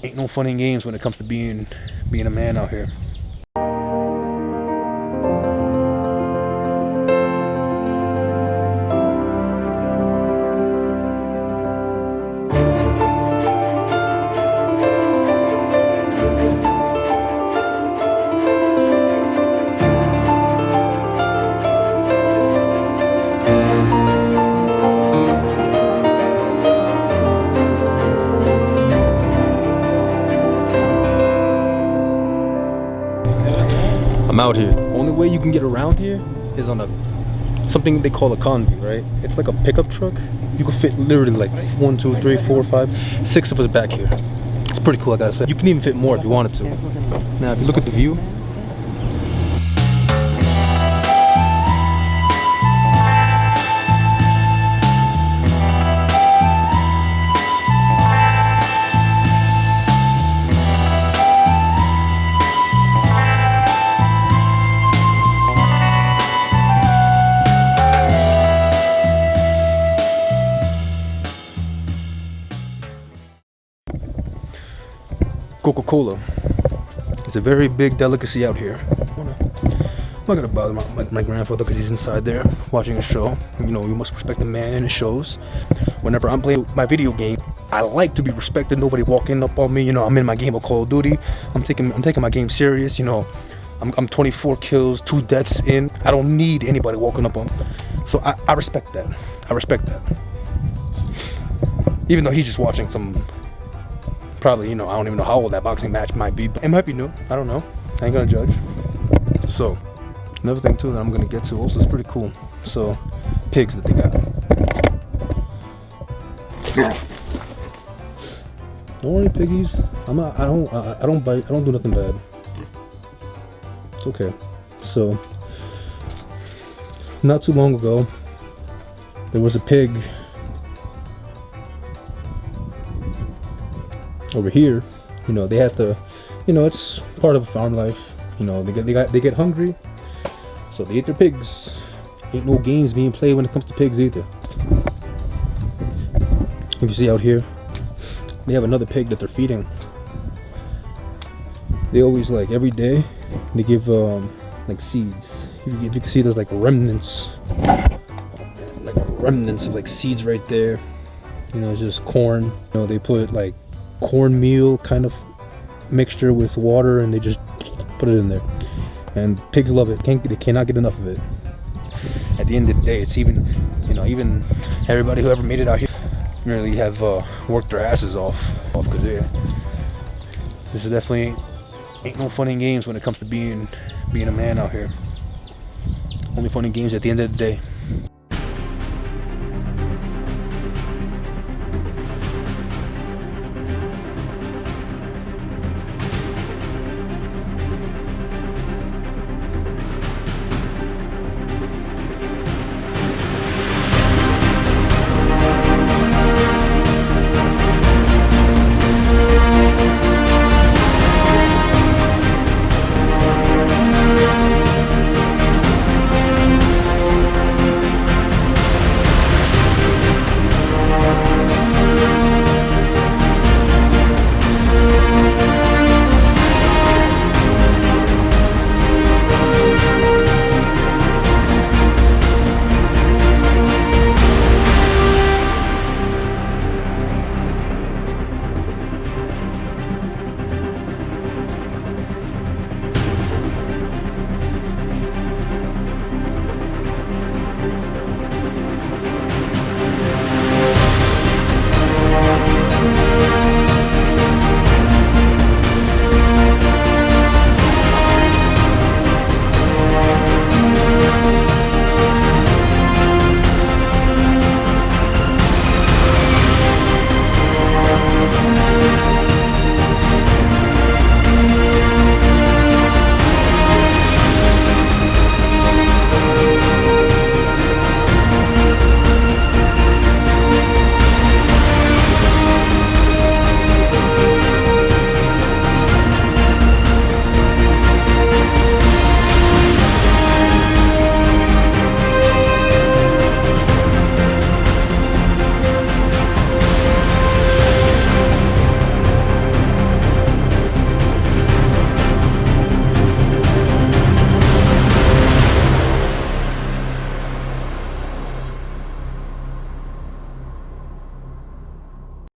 ain't no fun and games when it comes to being a man out here. I'm out here. Only way you can get around here is on something they call a Convey, right? It's like a pickup truck. You can fit literally like 1, 2, 3, 4, 5, 6 of us back here. It's pretty cool, I gotta say. You can even fit more if you wanted to. Now, if you look at the view, Coca-Cola. It's a very big delicacy out here. I'm not gonna bother my grandfather because he's inside there watching a show. You know, you must respect the man in the shows. Whenever I'm playing my video game, I like to be respected. Nobody walking up on me. You know, I'm in my game of Call of Duty. I'm taking my game serious. You know, I'm 24 kills, 2 deaths in. I don't need anybody walking up on me. So I respect that. I respect that. Even though he's just watching some. Probably, you know, I don't even know how old that boxing match might be, but it might be new. I don't know. I ain't gonna judge. So, another thing too that I'm gonna get to also is pretty cool. So, pigs that they got. Don't worry, piggies. I don't bite. I don't do nothing bad. It's okay. So, not too long ago, there was a pig over here. You know, they have to, you know, it's part of farm life. You know, they get hungry, so they eat their pigs. Ain't no games being played when it comes to pigs either. You can see out here, they have another pig that they're feeding. They always, like, every day they give like seeds. You can see there's like remnants, of like seeds right there. You know, it's just corn. You know, they put like cornmeal kind of mixture with water and they just put it in there, and pigs love it. They cannot get enough of it. At the end of the day, it's even, you know, even everybody who ever made it out here really have worked their asses off because this is definitely ain't no fun and games when it comes to being a man out here. Only fun and games at the end of the day.